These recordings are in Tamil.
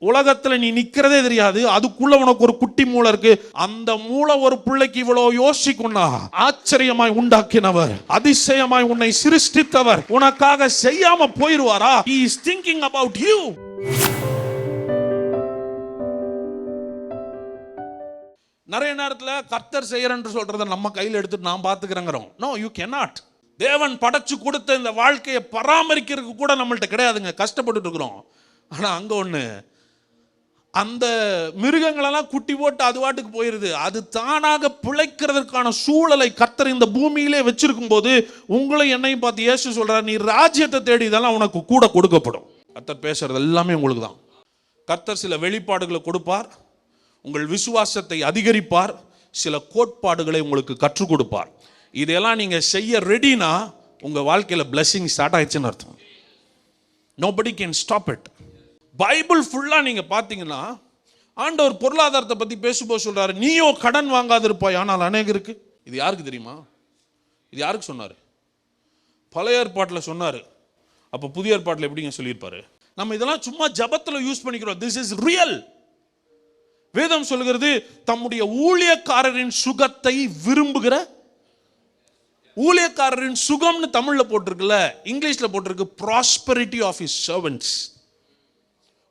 உலகத்துல நீ நிக்கிறதே தெரியாது, அதுக்குள்ள உனக்கு ஒரு குட்டி மூளை இருக்கு. அந்த மூளை ஒரு பிள்ளைக்கு இவ்வளவு யோசிக்கும்னா, ஆச்சரியமாய் உண்டாக்கினவர், அதிசயமாய் உன்னை சிருஷ்டித்தவர் உனக்காக செய்யாம போயிருவாரா? He is thinking about you. நிறைய நேரத்துல கர்த்தர் செய்யறன்னு சொல்றத நம்ம கையில் எடுத்துட்டு நான் பாத்துக்கிறேங்கிறோம். No, you cannot. தேவன் படைச்சு கொடுத்த இந்த வாழ்க்கையை பராமரிக்கிறதுக்கு கூட நம்மள்ட்ட கிடையாதுங்க, கஷ்டப்பட்டு இருக்கிறோம். ஆனா அங்க ஒண்ணு, அந்த மிருகங்களெல்லாம் குட்டி போட்டு அது வாட்டுக்கு போயிருது. அது தானாக பிழைக்கிறதுக்கான சூழலை கர்த்தர் இந்த பூமியிலே வச்சிருக்கும் போது உங்களை என்னையும் பார்த்து இயேசு சொல்றார், நீ ராஜ்யத்தை தேடி இதெல்லாம் உனக்கு கூட கொடுக்கப்படும். கர்த்தர் பேசுறது எல்லாமே உங்களுக்கு தான். கர்த்தர் சில வெளிப்பாடுகளை கொடுப்பார், உங்கள் விசுவாசத்தை அதிகரிப்பார், சில கோட்பாடுகளை உங்களுக்கு கற்றுக் கொடுப்பார். இதெல்லாம் நீங்க செய்ய ரெடினா உங்க வாழ்க்கையில பிளெஸிங் ஸ்டார்ட் ஆயிடுச்சுன்னு அர்த்தம். Nobody can stop it. Bible ஃபுல்லா நீங்க பாத்தீங்கன்னா ஆண்டவர் பொருளாதாரத்தை பத்தி பேசும்போது சொல்றாரு, நீயோ கடன் வாங்காதிருப்பாய் ஆனால் அநேகருக்கு. இது யாருக்கு தெரியுமா? இது யாருக்கு சொன்னாரு? பழைய ஏற்பாட்டில் சொன்னாரு. அப்ப புதிய ஏற்பாட்டில் எப்படிங்க சொல்லியிருப்பாரு? நம்ம இதெல்லாம் சும்மா ஜபத்துல யூஸ் பண்ணிக்கிறோம். This is real. வேதம் சொல்கிறது, தம்முடைய ஊழியக்காரரின் சுகத்தை விரும்புகிற, ஊழியக்காரரின் சுகம்னு தமிழ்ல போட்டிருக்குல்ல, இங்கிலீஷ்ல போட்டிருக்கு ப்ராஸ்பரிட்டி ஆஃப் ஹிஸ் சர்வன்ட்ஸ்.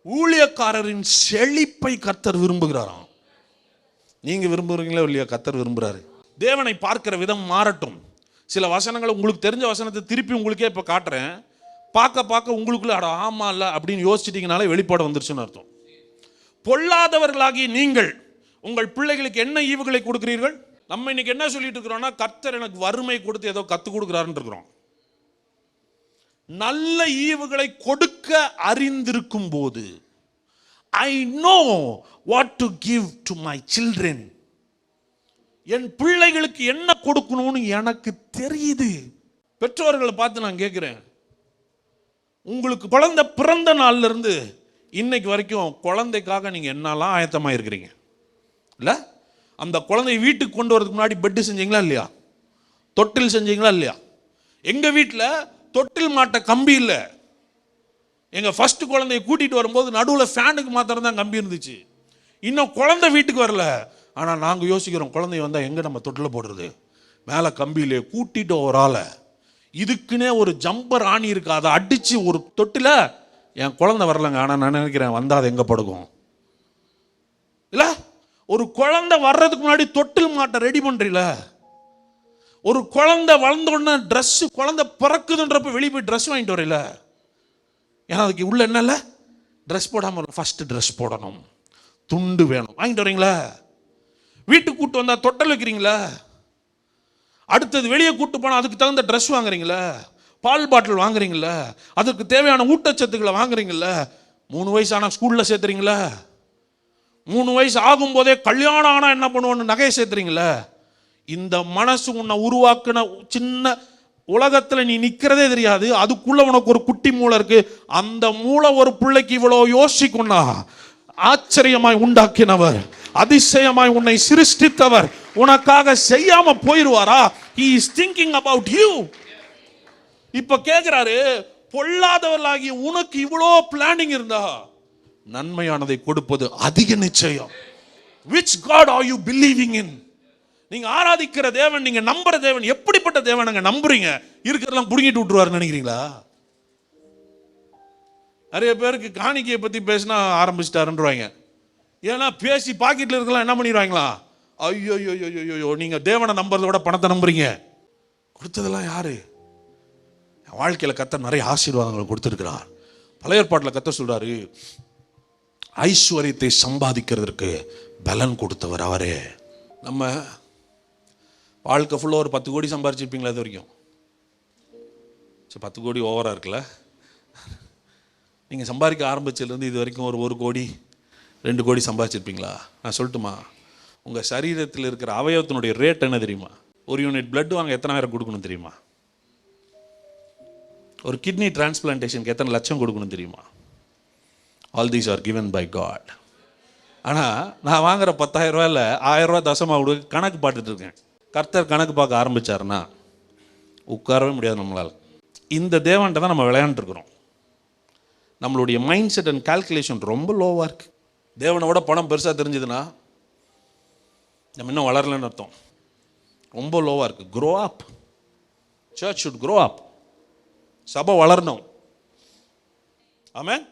ஊழியக்காரரின் செழிப்பை கர்த்தர் விரும்புகிறாராம். நீங்க விரும்புறீங்களோ இல்லையா? கர்த்தர் விரும்புறாரு. தேவனை பார்க்கிற விதம் மாறட்டும். சில வசனங்களை உங்களுக்கு தெரிஞ்ச வசனத்தை திருப்பி உங்களுக்கே இப்ப காட்டுறேன். பார்க்க பார்க்க உங்களுக்குள்ள அட ஆமா இல்ல அப்படின்னு யோசிச்சிட்டீங்கனாலே வெளிப்பாடு வந்துருச்சுன்னு அர்த்தம். பொல்லாதவர்களாகி நீங்கள் உங்கள் பிள்ளைகளுக்கு என்ன ஈவுகளை கொடுக்கிறீர்கள்? நம்ம இன்னைக்கு என்ன சொல்லிட்டு இருக்கிறோம்னா, கர்த்தர் எனக்கு வறுமை கொடுத்து ஏதோ கத்து கொடுக்குறாருன்னு இருக்கிறோம். நல்ல ஈவுகளை கொடுக்க அறிந்திருக்கும் போது, I know what to give to my children, என் பிள்ளைகளுக்கு என்ன கொடுக்கணும்னு எனக்கு தெரியுது. பெற்றோர்களை பார்த்து நான் கேட்கிறேன், உங்களுக்கு குழந்தை பிறந்த நாள்ல இருந்து இன்னைக்கு வரைக்கும் குழந்தைக்காக நீங்க என்னெல்லாம் ஆயத்தமா இருக்கிறீங்க? இல்ல, அந்த குழந்தைய வீட்டுக்கு கொண்டு வரதுக்கு முன்னாடி பெட் செஞ்சீங்களா இல்லையா? தொட்டில் செஞ்சீங்களா இல்லையா? எங்க வீட்டில் தொட்டில் மாட்ட கம்பி இல்லை. எங்க ஃபர்ஸ்ட் குழந்தைய கூட்டிட்டு வரும்போது நடுவில் ஃபேனுக்கு மாத்திரம் தான் கம்பி இருந்துச்சு. இன்னும் குழந்தை வீட்டுக்கு வரல. ஆனா நாங்க யோசிக்கிறோம், குழந்தைய வந்தா எங்க நம்ம தொட்டில போடுறது? மேல கம்பியிலே கூட்டிட்டு ஒரு ஆளை, இதுக்குன்னே ஒரு ஜம்பர் ஆணி இருக்கு, அதை அடிச்சு ஒரு தொட்டில. என் குழந்தை வரலங்க, ஆனா நான் நினைக்கிறேன் வந்தா அது எங்க படுக்கும்? இல்ல, ஒரு குழந்தை வர்றதுக்கு முன்னாடி தொட்டில் மாட்ட ரெடி பண்றீல. ஒரு குழந்தை வளர்ந்தோடனே ட்ரெஸ், குழந்தை பிறக்குதுன்றப்ப வெளியே போய் ட்ரெஸ் வாங்கிட்டு வரல. ஏன்னா அதுக்கு உள்ள என்ன இல்லை, ட்ரெஸ் போடாம ஃபர்ஸ்ட் ட்ரெஸ் போடணும், துண்டு வேணும், வாங்கிட்டு வரீங்களா? வீட்டுக்கு கூட்டு வந்தா தொட்டல் வைக்கிறீங்களா? அடுத்தது வெளியே கூட்டு போனா அதுக்கு தகுந்த ட்ரெஸ் வாங்குறீங்களா? பால் பாட்டில் வாங்குறீங்களா? அதுக்கு தேவையான ஊட்டச்சத்துக்களை வாங்குறீங்களா? 3 வயசு ஆனா ஸ்கூல்ல சேர்த்துறீங்களா? 3 வயசு ஆகும் போதே கல்யாணம் ஆனா என்ன பண்ணுவோன்னு நகையை சேர்த்துறீங்களா? இந்த மனசு உன்னை உருவாக்குன சின்ன உலகத்துல நீ நிக்கிறதே தெரியாது, அதுக்குள்ள உனக்கு ஒரு குட்டி மூளை இருக்கு. அந்த மூளை ஒரு பிள்ளைக்கு இவ்வளவு யோசிக்கும்னா, ஆச்சரியமாய் உண்டாக்கினவர், அதிசயமாய் உன்னை சிருஷ்டித்தவர் உனக்காக செய்யாம போயிருவாரா? He is thinking about you. இப்ப கேக்குறாரு, பொல்லாதவர்களாகிய உனக்கு இவ்வளோ பிளானிங் இருந்தா நன்மையானதை கொடுப்பது அதிக நிச்சயம். Which God are you believing in? நீங்க ஆராதிக்கிற தேவன், நீங்க நம்புற தேவன் எப்படிப்பட்ட தேவன் நம்புறீங்க? இருக்கிறதெல்லாம் புடுங்கிட்டு விட்டுருவாருன்னு நினைக்கிறீங்களா? நிறைய பேருக்கு காணிக்கையை பத்தி பேசினா ஆரம்பிச்சிட்டாருன்றாங்க. ஏன்னா பேசி பாக்கெட்ல இருக்கலாம் என்ன பண்ணிடுவாங்களா? ஐயோ ஐயோ, நீங்க தேவனை நம்புறத விட பணத்தை நம்புறீங்க. கொடுத்ததெல்லாம் யாரு? வாழ்க்கையில கர்த்தர் நிறைய ஆசீர்வாதங்களை கொடுத்திருக்கிறார். பழைய ஏற்பாட்டில் கர்த்தர் சொல்றாரு, ஐஸ்வர்யத்தை சம்பாதிக்கிறதுக்கு பலன் கொடுத்தவர் அவரே. நம்ம வாழ்க்கை ஃபுல்லாக ஒரு 10 கோடி சம்பாரிச்சிருப்பீங்களா இது வரைக்கும்? சரி, 10 கோடி ஓவராக இருக்குல்ல? நீங்கள் சம்பாதிக்க ஆரம்பிச்சதுலேருந்து இது வரைக்கும் ஒரு 1 கோடி 2 கோடி சம்பாதிச்சிருப்பீங்களா? நான் சொல்லட்டுமா, உங்கள் சரீரத்தில் இருக்கிற அவயவத்தினுடைய ரேட் என்ன தெரியுமா? ஒரு யூனிட் பிளட் வாங்க எத்தனை ஆயிரம் கொடுக்கணும் தெரியுமா? ஒரு கிட்னி டிரான்ஸ்பிளான்டேஷனுக்கு எத்தனை லட்சம் கொடுக்கணும் தெரியுமா? All these are given by God. ஆனால் நான் வாங்குற 10,000 ரூபாயில் 1000 ரூபா தசமாக கொடுக்க கணக்கு பார்த்துட்டு இருக்கேன். கர்த்தர் கணக்கு பார்க்க ஆரம்பிச்சாருன்னா உட்காரவே முடியாது நம்மளால். இந்த தேவன்கிட்ட தான் நம்ம விளையாண்டுருக்கிறோம். நம்மளுடைய மைண்ட் செட் அண்ட் கால்குலேஷன் ரொம்ப லோவாக இருக்குது. தேவனோட பணம் பெருசாக தெரிஞ்சதுன்னா நம்ம இன்னும் வளரலன்னு அர்த்தம். ரொம்ப லோவாக இருக்குது. Grow up. Church should grow up. சபை வளரணும். ஆமென்.